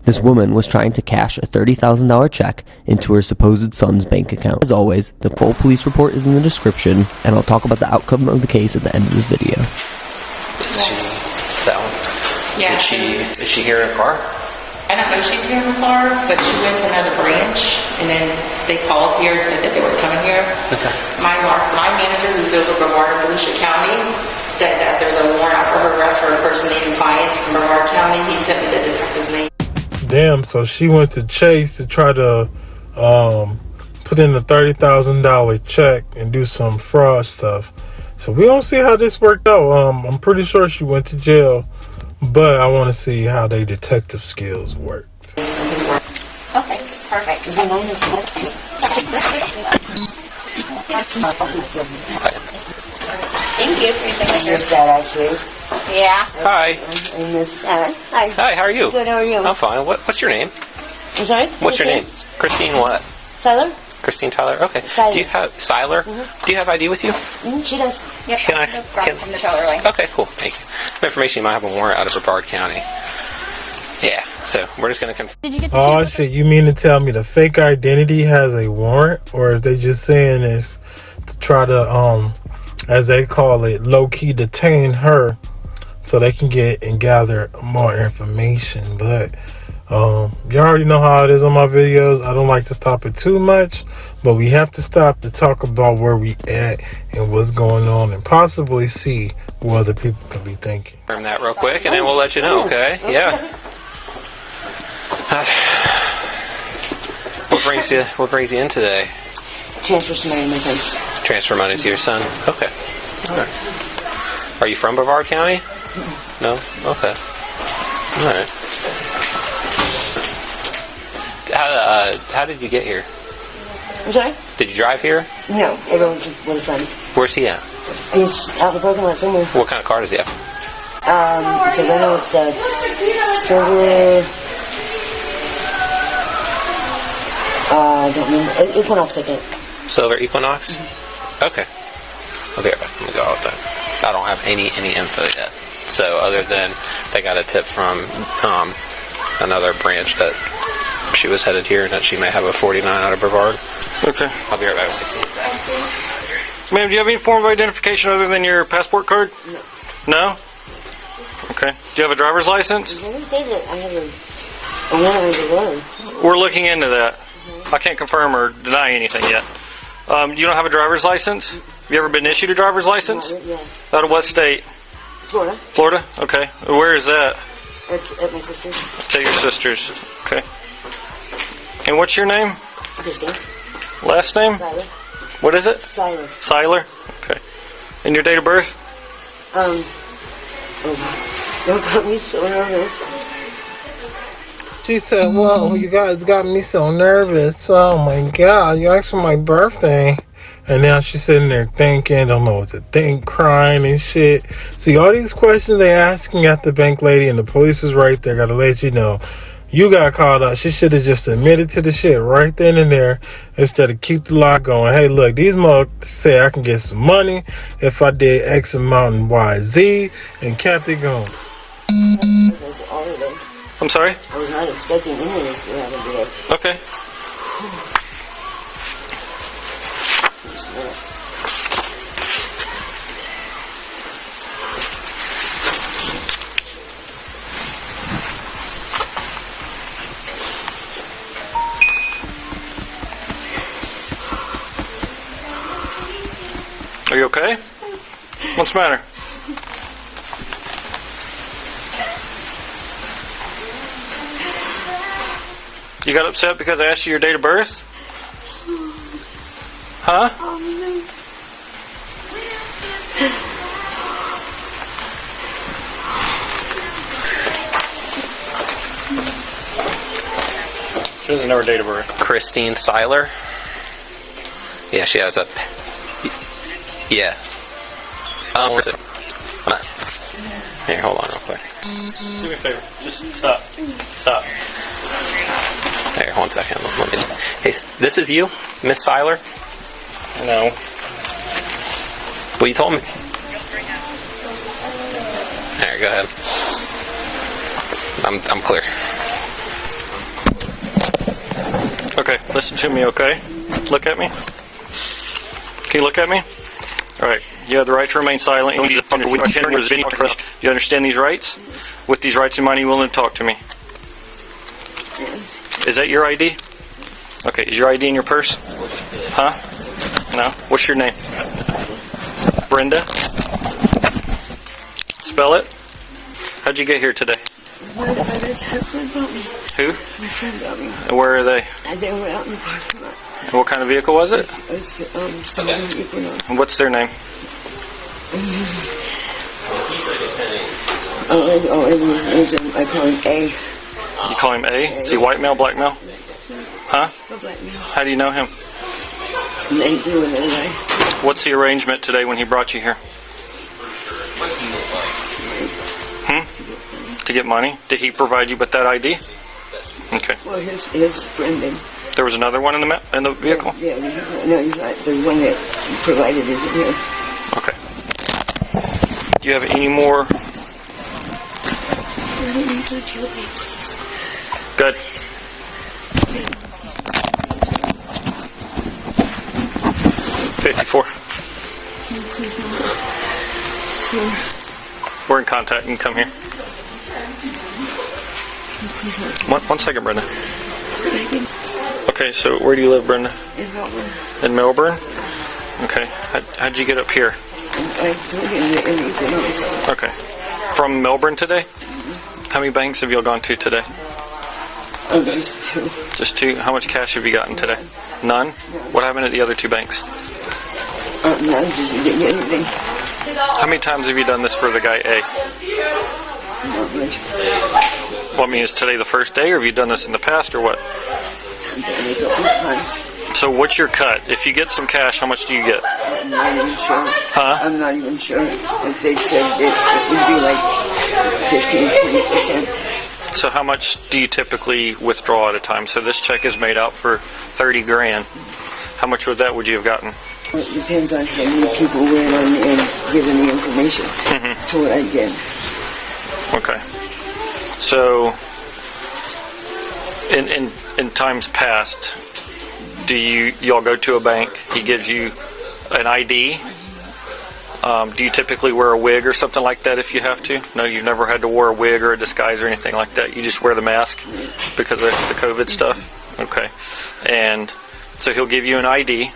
This woman was trying to cash a $30,000 check into her supposed son's bank account. As always, the full police report is in the description, and I'll talk about the outcome of the case at the end of this video. Yes. That one? Yeah. Is she here in a car? I don't know if she's here in the car, but she went to another branch, and then they called here and said that they were coming here. Okay. My manager, who's over Brevard and Volusia County, said that there's a warrant out for her arrest for a person named Defiance in Brevard County. He sent me the detective's name. Damn, so she went to Chase to try to put in a $30,000 check and do some fraud stuff. So we don't see how this worked out. I'm pretty sure she went to jail, but I want to see how they detective skills worked. Okay, perfect. Thank you for your signature. Miss that actually. Yeah. Hi. And Miss Hi. Hi, how are you? Good, how are you? I'm fine. What's your name? I'm sorry? What's your name? Christine what? Tyler? Christine Tyler? Okay. Siler. Do you have Siler? Do you have ID with you? She does. Yep. Can I- grab can- it from the teller line. Okay, cool. Thank you. Information you might have a warrant out of Brevard County. Yeah, so we're just going to confirm. Did you get the Oh shit, you mean to tell me the fake identity has a warrant? Or is they just saying this to try to, as they call it, low-key detain her so they can get and gather more information? But you already know how it is on my videos. I don't like to stop it too much, but we have to stop to talk about where we at and what's going on and possibly see what other people could be thinking. Confirm that real quick, and then we'll let you know, okay? Yeah. What brings you in today? Transfer some money to my son. Transfer money to your son? Okay. All right. Are you from Brevard County? No? Okay. All right. How did you get here? I'm sorry? Did you drive here? No, everyone's with a friend. Where's he at? He's out in the parking lot somewhere. What kind of car does he have? It's a rental, it's a silver, I don't remember, Equinox, I think. Silver Equinox? Okay. I'll be right back. Let me go out with that. I don't have any info yet. So other than they got a tip from another branch that she was headed here and that she may have a 49 out of Brevard. Okay. I'll be right back when I see that. Ma'am, do you have any form of identification other than your passport card? No? Okay. Do you have a driver's license? I didn't say that I have a loan. We're looking into that. I can't confirm or deny anything yet. You don't have a driver's license? Have you ever been issued a driver's license? Yeah. Out of what state? Florida. Florida? Okay. Where is that? It's at my sister's. It's at your sister's. Okay. And what's your name? Christine. Last name? Tyler. What is it? Tyler. Siler? Okay. And your date of birth? Don't got me so nervous. She said, "Whoa, you guys got me so nervous. Oh my God, you asked for my birthday." And now she's sitting there thinking, don't know what to think, crying and shit. See, all these questions they asking at the bank lady and the police is right there. Gotta let you know. You got called out. She should have just admitted to the shit right then and there instead of keep the lie going. Hey, look, these motherfuckers say I can get some money if I did X amount and Y, Z, and kept it going. That's all of them. I'm sorry? I was not expecting any of this to happen today. Okay. Are you okay? What's the matter? You got upset because I asked you your date of birth? Huh? She doesn't know her date of birth. Christine Siler? Yeah, she has a... Yeah. Here, hold on real quick. Do me a favor. Just stop. Stop. Here, 1 second. Let me... Hey, this is you, Miss Siler? No. Well, you told me. There, go ahead. I'm clear. Listen to me, okay? Look at me. Can you look at me? All right. You have the right to remain silent. You understand these rights? With these rights in mind, are you willing to talk to me? Is that your ID? Okay. Is your ID in your purse? Huh? No. What's your name? Brenda? Spell it. How'd you get here today? My friend brought me. Who? My friend brought me. And where are they? And they were out in the parking lot. And what kind of vehicle was it? It's Suburban Equinox. And what's their name? I call him A. You call him A? Is he white male, black male? Huh? A black male. How do you know him? They do it anyway. What's the arrangement today when he brought you here? To get money? Did he provide you with that ID? Okay. Well, his friend did. There was another one in the vehicle? Yeah, but he's not. The one that provided isn't here. Okay. Do you have any more? Let me go to your bed, please. Good. $54. Can you please not? Sure. We're in contact. You can come here. Can you please not? One second, Brenda. Maybe Okay, so where do you live, Brenda? in Melbourne. In Melbourne? Okay. How'd you get up here? I told you in the Equinox. Okay. From Melbourne today? How many banks have you all gone to today? Just two. Just two? How much cash have you gotten today? None? What happened at the other two banks? No, just didn't get anything. How many times have you done this for the guy A? Not much. Well, I mean, is today the first day, or have you done this in the past, or what? I'm done a couple of times. So what's your cut? If you get some cash, how much do you get? I'm not even sure. Huh? I'm not even sure. If they said it would be like 15-20%. So how much do you typically withdraw at a time? So this check is made out for 30 grand. How much would you have gotten? Well, it depends on how many people went on and given the information to what I get. Okay. So in times past, do y'all go to a bank? He gives you an ID. Do you typically wear a wig or something like that if you have to? No, you've never had to wear a wig or a disguise or anything like that. You just wear the mask because of the COVID stuff? Okay. And so he'll give you an ID,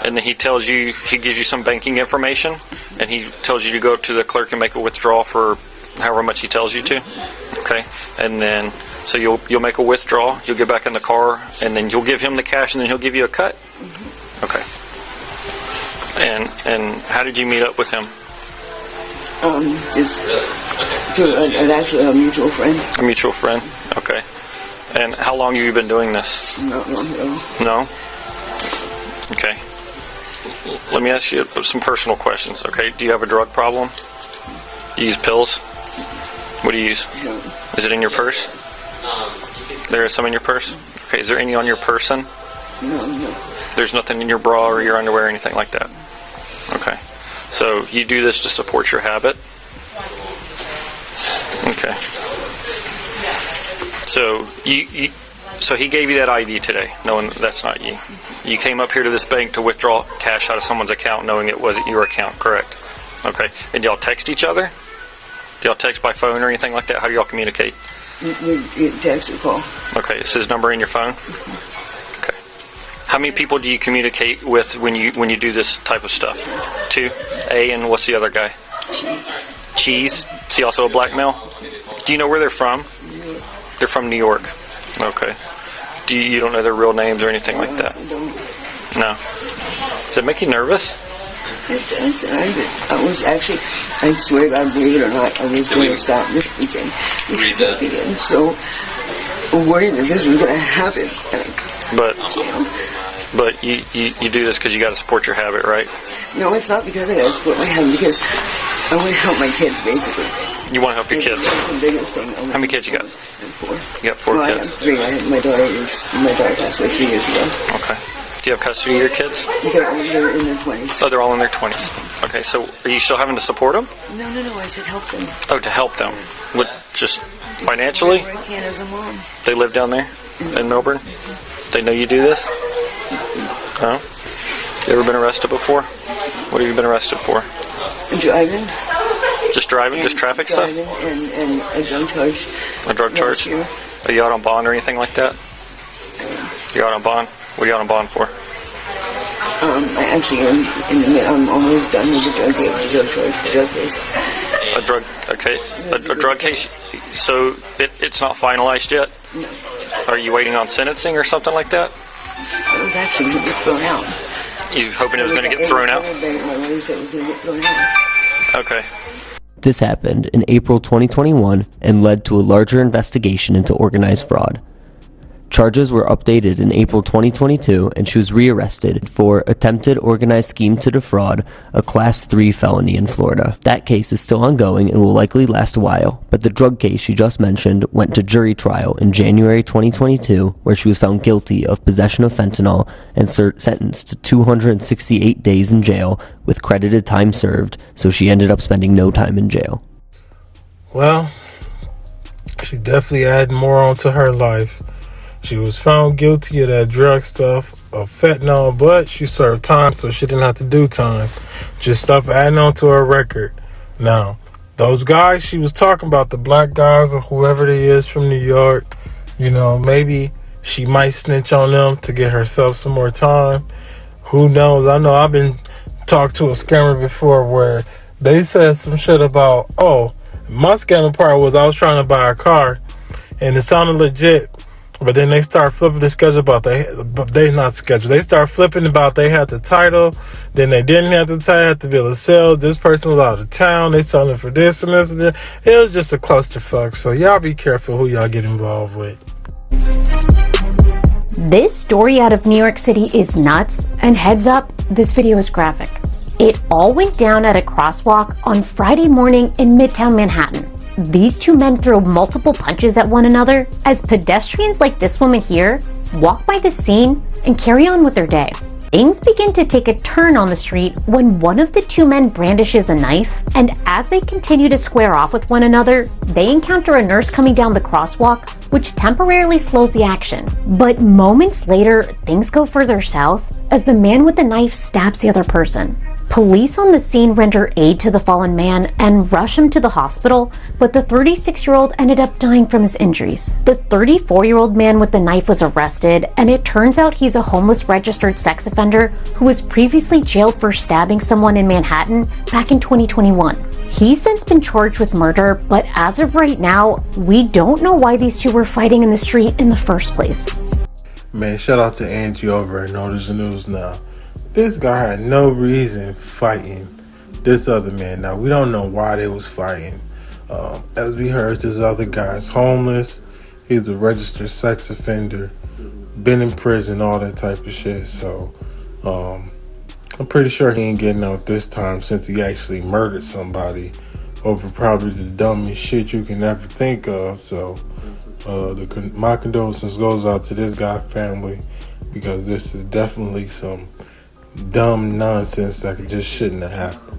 and then he gives you some banking information, and he tells you to go up to the clerk and make a withdrawal for however much he tells you to. Okay. And then, so you'll make a withdrawal, you'll get back in the car, and then you'll give him the cash, and then he'll give you a cut? Okay. And how did you meet up with him? Just to a mutual friend. A mutual friend? Okay. And how long have you been doing this? Not long at all. No? Okay. Let me ask you some personal questions, okay? Do you have a drug problem? Do you use pills? What do you use? No. Is it in your purse? There is some in your purse? Okay, is there any on your person? No. There's nothing in your bra or your underwear or anything like that? Okay. So you do this to support your habit? Okay. So so he gave you that ID today, knowing that's not you. You came up here to this bank to withdraw cash out of someone's account, knowing it wasn't your account, correct? Okay. And y'all text each other? Do y'all text by phone or anything like that? How do y'all communicate? You text or call. Okay. Is his number in your phone? Okay. How many people do you communicate with when you do this type of stuff? Two? A, and what's the other guy? Cheese. Is he also a black male? Do you know where they're from? They're from New York. Okay. You don't know their real names or anything like that? I don't. No. Does it make you nervous? It does. I was actually, I swear to God, believe it or not, I was going to stop this weekend. I'm so worried that this was going to happen. But you do this because you got to support your habit, right? No, it's not because I got to support my habit, because I want to help my kids, basically. You want to help your kids? That's the biggest thing. How many kids you got? 4. You got 4 Well, kids? I have 3. My daughter passed away 3 years ago. Okay. Do you have custody of your kids? They're in their 20s. Oh, they're all in their 20s. Okay, so are you still having to support them? No, I said help them. Oh, to help them. What, just financially? Whatever I can as a mom. They live down there in Melbourne? They know you do this? No? You ever been arrested before? What have you been arrested for? Driving. Just driving? Just traffic stuff? Driving and a drug charge. A drug last charge? year. Are you out on bond or anything like that? You out on bond? What are you out on bond for? I actually am I'm almost done with the drug case. A drug, okay. A drug case? So it's not finalized yet? No. Are you waiting on sentencing or something like that? I was actually going to get thrown out. You hoping it was going to get thrown out? My lawyer said it was going to get thrown out. Okay. This happened in April 2021 and led to a larger investigation into organized fraud. Charges were updated in April 2022 and she was rearrested for attempted organized scheme to defraud, a Class 3 felony in Florida. That case is still ongoing and will likely last a while, but the drug case she just mentioned went to jury trial in January 2022 where she was found guilty of possession of fentanyl and sentenced to 268 days in jail with credited time served, so she ended up spending no time in jail. Well, she definitely added more onto her life. She was found guilty of that drug stuff, of fentanyl, but she served time, so she didn't have to do time. Just stuff adding on to her record. Now, those guys she was talking about, the black guys or whoever they is from New York, you know, maybe she might snitch on them to get herself some more time. Who knows? I know I've been talked to a scammer before where they said some shit about, oh, my scammer part was I was trying to buy a car and it sounded legit. But then they start flipping the schedule about they not schedule. They start flipping about they had the title, then they didn't have the title, had to be able to sell. This person was out of town. They selling for this and this and that. It was just a clusterfuck. So y'all be careful who y'all get involved with. This story out of New York City is nuts, and heads up, this video is graphic. It all went down at a crosswalk on Friday morning in Midtown Manhattan. These two men throw multiple punches at one another as pedestrians like this woman here walk by the scene and carry on with their day. Things begin to take a turn on the street when one of the two men brandishes a knife, and as they continue to square off with one another, they encounter a nurse coming down the crosswalk, which temporarily slows the action. But moments later, things go further south as the man with the knife stabs the other person. Police on the scene render aid to the fallen man and rush him to the hospital, but the 36-year-old ended up dying from his injuries. The 34-year-old man with the knife was arrested, and it turns out he's a homeless registered sex offender who was previously jailed for stabbing someone in Manhattan back in 2021. He's since been charged with murder, but as of right now, we don't know why these two were fighting in the street in the first place. Man, shout out to Angie over at Notice the News Now. This guy had no reason fighting this other man. Now, we don't know why they was fighting. As we heard, this other guy's homeless. He's a registered sex offender, been in prison, all that type of shit. So, I'm pretty sure he ain't getting out this time since he actually murdered somebody over probably the dumbest shit you can ever think of. So, my condolences goes out to this guy's family because this is definitely some dumb nonsense that just shouldn't have happened.